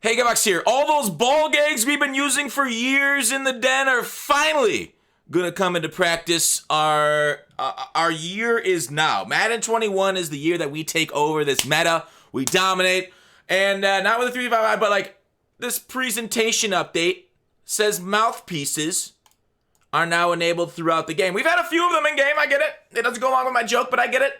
Hey, Max here. All those ball gags we've been using for years in the den are finally gonna come into practice. Our year is now. Madden 21 is the year that we take over this meta. We dominate. And not with a 3-5, but like this presentation update says mouthpieces are now enabled throughout the game. We've had a few of them in game. I get it. It doesn't go along with my joke, but I get it.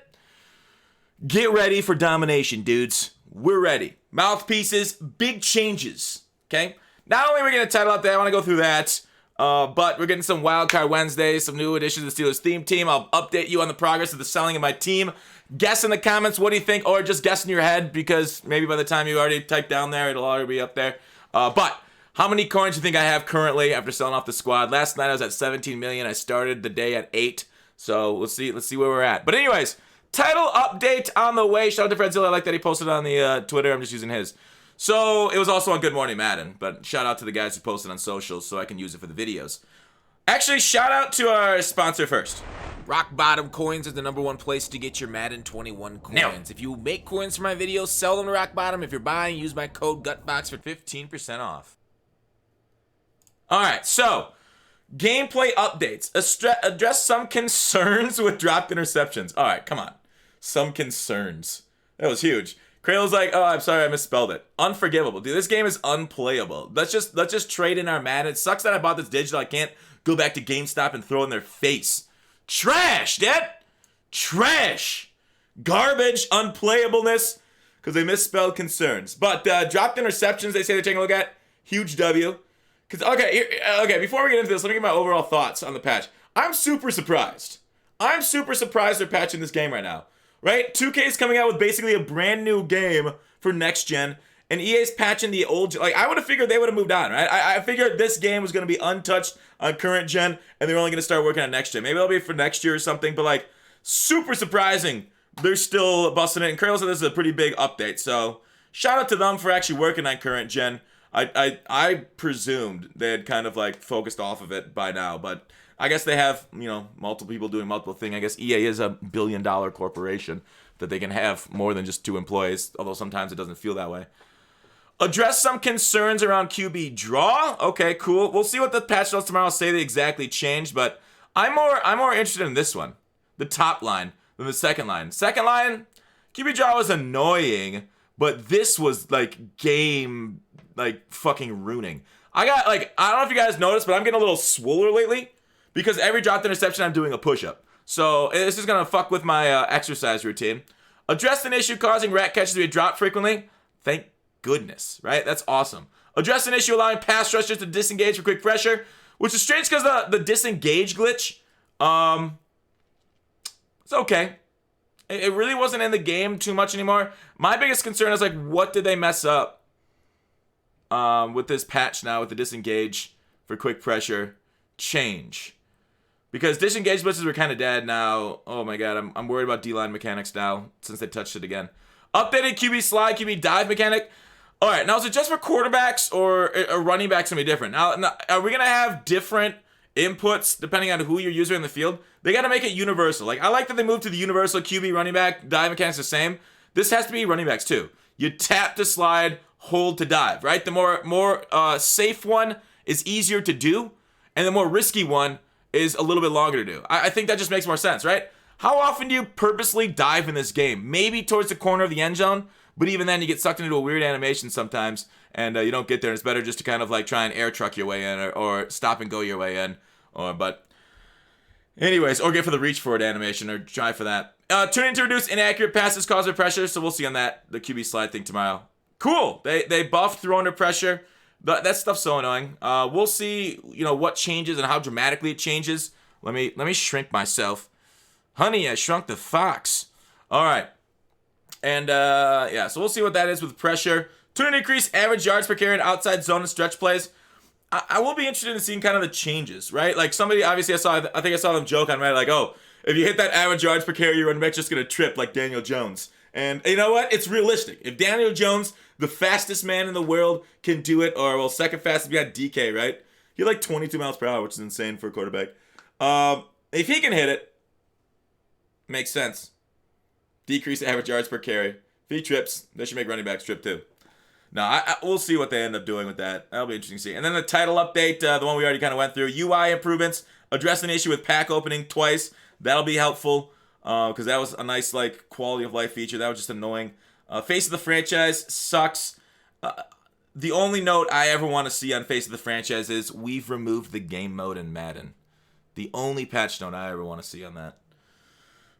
Get ready for domination, dudes. We're ready. Mouthpieces, big changes, okay? Not only are we getting a title update, I want to go through that, but we're getting some Wildcard Wednesdays, some new additions to the Steelers theme team. I'll update you on the progress of the selling of my team. Guess in the comments, what do you think? Or just guess in your head, because maybe by the time you already typed down there, it'll already be up there. But how many coins do you think I have currently after selling off the squad? Last night I was at 17 million. I started the day at 8. So let's see where we're at. But anyways, title update on the way. Shout out to Fredzilla. I like that he posted on the Twitter. I'm just using his. So it was also on Good Morning Madden. But shout out to the guys who posted on socials so I can use it for the videos. Actually, shout out to our sponsor first. Rock Bottom Coins is the #1 place to get your Madden 21 coins. Now, if you make coins for my videos, sell them to Rock Bottom. If you're buying, use my code GUTBOX for 15% off. Alright, so gameplay updates. Address some concerns with dropped interceptions. Alright, come on. Some concerns. That was huge. Krayl's like, oh, I'm sorry, I misspelled it. Unforgivable. Dude, this game is unplayable. Let's just trade in our Madden. It sucks that I bought this digital. I can't go back to GameStop and throw it in their face. Trash, Dad! Trash! Garbage, unplayableness, because they misspelled concerns. But dropped interceptions, they say they're taking a look at. Huge W. Okay, before we get into this, let me get my overall thoughts on the patch. I'm super surprised. I'm super surprised they're patching this game right now. Right? 2K is coming out with basically a brand new game for next gen, and EA's patching the old gen. Like, I would have figured they would have moved on, right? I figured this game was going to be untouched on current gen, and they're only going to start working on next gen. Maybe it'll be for next year or something, but like, super surprising. They're still busting it, and Krail said this is a pretty big update, so shout out to them for actually working on current gen. I presumed they had kind of like focused off of it by now, but I guess they have, multiple people doing multiple things. I guess EA is a billion-dollar corporation that they can have more than just 2 employees, although sometimes it doesn't feel that way. Address some concerns around QB draw. Okay, cool. We'll see what the patch notes tomorrow say they exactly changed, but I'm more interested in this one, the top line, than the second line. Second line, QB draw was annoying, but this was like game fucking ruining. I don't know if you guys noticed, but I'm getting a little swoller lately because every dropped interception I'm doing a push-up. So this is gonna fuck with my exercise routine. Addressed an issue causing rat catches to be dropped frequently. Thank goodness, right? That's awesome. Addressed an issue allowing pass rushers to disengage for quick pressure, which is strange because the disengage glitch, it's okay. It really wasn't in the game too much anymore. My biggest concern is what did they mess up with this patch now with the disengage for quick pressure change? Because disengage blitzes were kind of dead now. Oh my god, I'm worried about D-line mechanics now since they touched it again. Updated QB slide, QB dive mechanic. All right, now is it just for quarterbacks or running backs gonna be different? Now, are we gonna have different inputs depending on who you're using in the field? They gotta make it universal. I like that they moved to the universal QB running back dive mechanics the same. This has to be running backs too. You tap to slide, hold to dive, right? The more safe one is easier to do, and the more risky one is a little bit longer to do. I think that just makes more sense, right? How often do you purposely dive in this game? Maybe towards the corner of the end zone, but even then you get sucked into a weird animation sometimes, and you don't get there. It's better just to kind of try and air truck your way in, or stop and go your way in, but anyways, or get for the reach forward animation, or try for that. Tuning to reduce inaccurate passes caused by pressure, so we'll see on that, the QB slide thing tomorrow. Cool. They buffed throw under pressure. That stuff's so annoying. We'll see, what changes and how dramatically it changes. Let me shrink myself. Honey, I shrunk the fox. All right. And so we'll see what that is with pressure. To increase average yards per carry in outside zone and stretch plays. I will be interested in seeing kind of the changes, right? Somebody, obviously I think I saw them joke on Reddit, oh, if you hit that average yards per carry, your running back's just gonna trip like Daniel Jones. And you know what? It's realistic. If Daniel Jones, the fastest man in the world, can do it, or second fastest, we got DK, right? He had 22 miles per hour, which is insane for a quarterback. If he can hit it, makes sense. Decrease average yards per carry. If he trips, they should make running backs trip too. No, we'll see what they end up doing with that. That'll be interesting to see. And then the title update, the one we already kind of went through. UI improvements, address an issue with pack opening twice. That'll be helpful because that was a nice like quality of life feature. That was just annoying. Face of the franchise sucks. The only note I ever want to see on Face of the franchise is we've removed the game mode in Madden. The only patch note I ever want to see on that.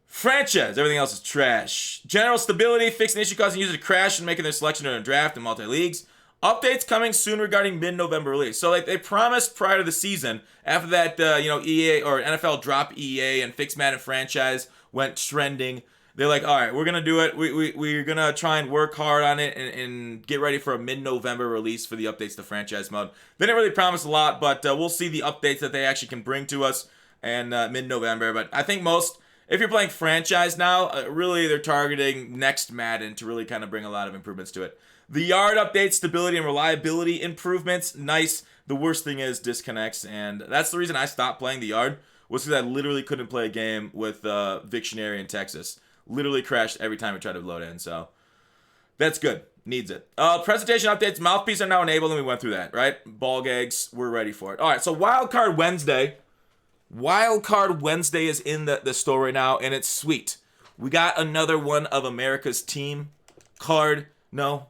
Franchise, everything else is trash. General stability, fix an issue causing users to crash and making their selection during a draft and multi-leagues. Updates coming soon regarding mid-November release. So like they promised prior to the season, after that EA or NFL drop EA and fix Madden franchise went trending. They're like, all right, we're going to do it. We're going to try and work hard on it and get ready for a mid-November release for the updates to franchise mode. They didn't really promise a lot, but we'll see the updates that they actually can bring to us in mid-November. But I think if you're playing franchise now, really they're targeting next Madden to really kind of bring a lot of improvements to it. The yard updates, stability and reliability improvements, nice. The worst thing is disconnects, and that's the reason I stopped playing the yard, was because I literally couldn't play a game with Victionary in Texas. Literally crashed every time I tried to load in, so that's good. Needs it. Presentation updates, Mouthpieces are now enabled, and we went through that, right? Ball gags, we're ready for it. All right, so Wildcard Wednesday. Wildcard Wednesday is in the store right now, and it's sweet. We got another one of America's team card. No,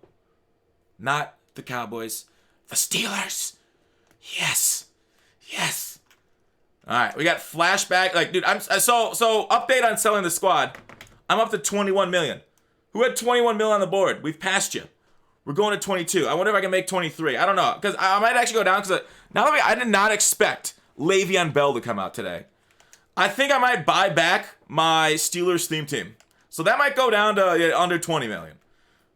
not the Cowboys. The Steelers. Yes. Yes. All right, we got Flashback. Like, dude, so update on selling the squad. I'm up to 21 million. Who had 21 million on the board? We've passed you. We're going to 22. I wonder if I can make 23. I don't know, because I might actually go down, because I did not expect Le'Veon Bell to come out today. I think I might buy back my Steelers theme team. So that might go down to under 20 million.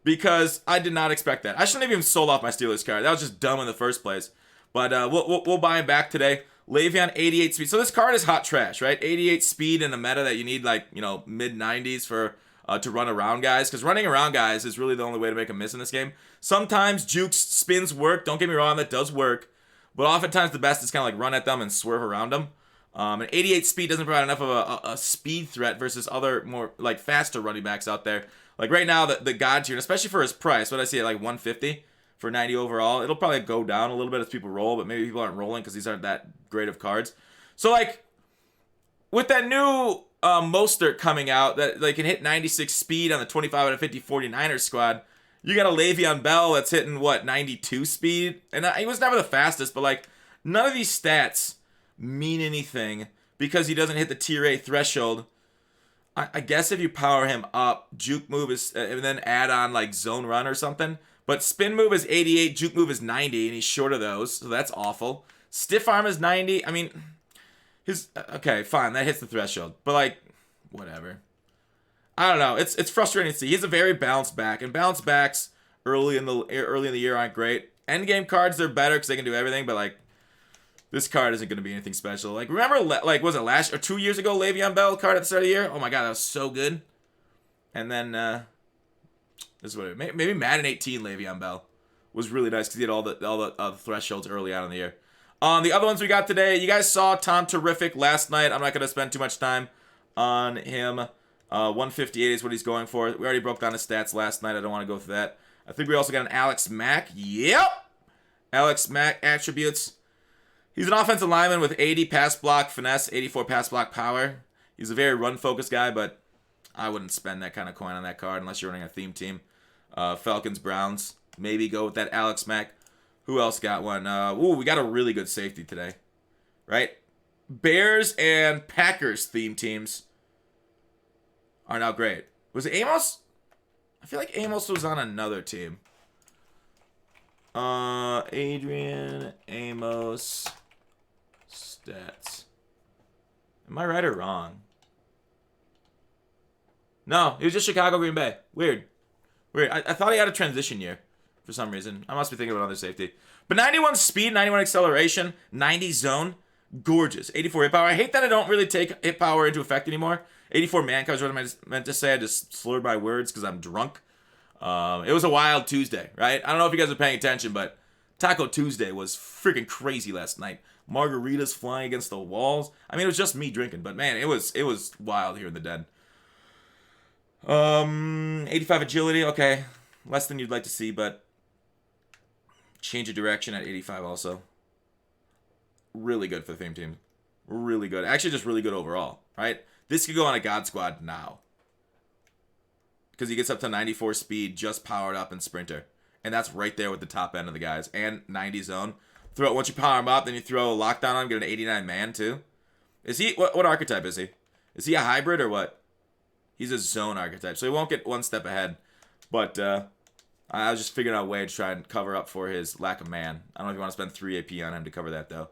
Because I did not expect that. I shouldn't have even sold off my Steelers card. That was just dumb in the first place. But we'll buy him back today. Le'Veon, 88 speed. So this card is hot trash, right? 88 speed in a meta that you need like, mid-90s for to run around guys. Because running around guys is really the only way to make a miss in this game. Sometimes jukes, spins work. Don't get me wrong, that does work. But oftentimes the best is kind of like run at them and swerve around them. And 88 speed doesn't provide enough of a speed threat versus other more like faster running backs out there. Like right now, the God tier, especially for his price, what I see at like 150 for 90 overall, it'll probably go down a little bit as people roll, but maybe people aren't rolling because these aren't that great of cards. So like with that new Mostert coming out that they can hit 96 speed on the 25 out of 50 49ers squad, you got a Le'Veon Bell that's hitting, 92 speed? And he was never the fastest, but, like, none of these stats mean anything because he doesn't hit the tier A threshold. I guess if you power him up, juke move is, and then add on, like, zone run or something. But spin move is 88, juke move is 90, and he's short of those, so that's awful. Stiff arm is 90. I mean, okay, fine, that hits the threshold. But, like, whatever. I don't know. It's frustrating to see. He's a very bounced back, and bounce backs early in the year aren't great. Endgame cards, they're better because they can do everything, but like this card isn't going to be anything special. Like remember, like was it last or 2 years ago, Le'Veon Bell card at the start of the year? Oh my god, that was so good. And then this is what maybe Madden 18 Le'Veon Bell was really nice because he had all the thresholds early on in the year. The other ones we got today, you guys saw Tom Terrific last night. I'm not going to spend too much time on him. 158 is what he's going for. We already broke down his stats last night. I don't want to go through that. I think we also got an Alex Mack. Yep. Alex Mack attributes. He's an offensive lineman with 80 pass block finesse, 84 pass block power. He's a very run-focused guy, but I wouldn't spend that kind of coin on that card unless you're running a theme team. Falcons, Browns. Maybe go with that Alex Mack. Who else got one? We got a really good safety today. Right? Bears and Packers theme teams are now great. Was it Amos? I feel like Amos was on another team. Adrian, Amos, stats. Am I right or wrong? No, he was just Chicago, Green Bay. Weird. I thought he had a transition year for some reason. I must be thinking of another safety. But 91 speed, 91 acceleration, 90 zone. Gorgeous. 84 hit power. I hate that I don't really take hit power into effect anymore. 84 man coverage, what I meant to say. I just slurred my words because I'm drunk. It was a wild Tuesday, right? I don't know if you guys are paying attention, but Taco Tuesday was freaking crazy last night. Margaritas flying against the walls. I mean, it was just me drinking, but man, it was wild here in the den. 85 agility, okay. Less than you'd like to see, but Change of direction at 85 also. Really good for the theme team. Really good. Actually, just really good overall, right? This could go on a God Squad now. Because he gets up to 94 speed, just powered up and sprinter. And that's right there with the top end of the guys. And 90 zone. Once you power him up, then you throw a lockdown on, get an 89 man too. Is he, what archetype is he? Is he a hybrid or what? He's a zone archetype, so he won't get one step ahead. But I was just figuring out a way to try and cover up for his lack of man. I don't know if you want to spend 3 AP on him to cover that, though.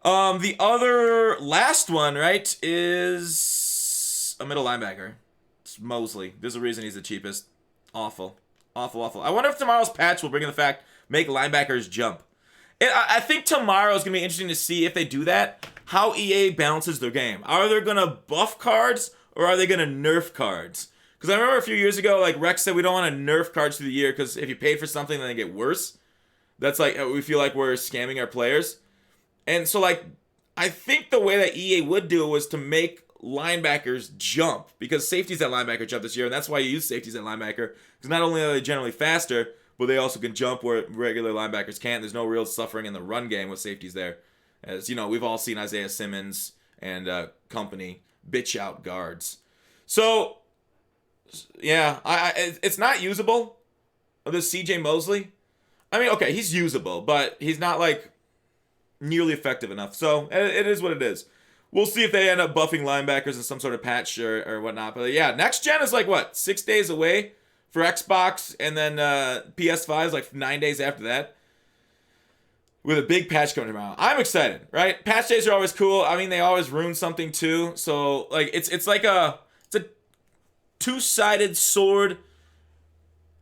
The other last one, right, is a middle linebacker. It's Mosley. There's a reason he's the cheapest. Awful. Awful, awful. I wonder if tomorrow's patch will bring in the fact, make linebackers jump. I think tomorrow is going to be interesting to see if they do that, how EA balances their game. Are they going to buff cards, or are they going to nerf cards? Because I remember a few years ago, like, Rex said we don't want to nerf cards through the year, because if you pay for something, then they get worse. That's like, we feel like we're scamming our players. And so, like, I think the way that EA would do it was to make linebackers jump, because safeties at linebacker jump this year, and that's why you use safeties at linebacker, because not only are they generally faster, but they also can jump where regular linebackers can't. There's no real suffering in the run game with safeties there. As you know, we've all seen Isaiah Simmons and company bitch out guards. So, yeah, it's not usable, this CJ Mosley. I mean, okay, he's usable, but he's not, like, nearly effective enough. So, it is what it is. We'll see if they end up buffing linebackers in some sort of patch or whatnot. But, yeah, next gen is, like, what, 6 days away for Xbox, and then PS5 is, like, 9 days after that, with a big patch coming around. I'm excited, right? Patch days are always cool. I mean, they always ruin something, too. So, like, it's like a two-sided sword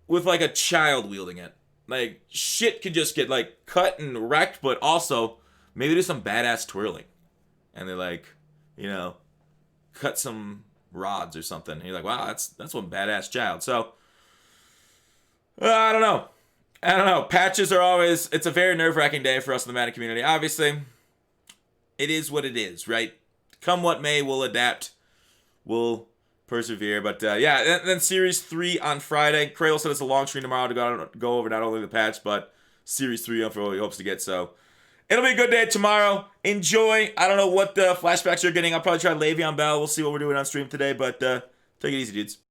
with, like, a child wielding it. Like, shit could just get, like, cut and wrecked, but also maybe do some badass twirling. And they, like, you know, cut some rods or something. And you're like, wow, that's one badass child. So, I don't know. Patches are always, it's a very nerve-wracking day for us in the Madden community. Obviously, it is what it is, right? Come what may, we'll adapt. We'll persevere. But, yeah, then Series 3 on Friday. Cradle said it's a long stream tomorrow to go over not only the patch, but Series 3 for what he hopes to get. So, it'll be a good day tomorrow. Enjoy. I don't know what the flashbacks you're getting. I'll probably try Le'Veon Bell. We'll see what we're doing on stream today. But, take it easy, dudes.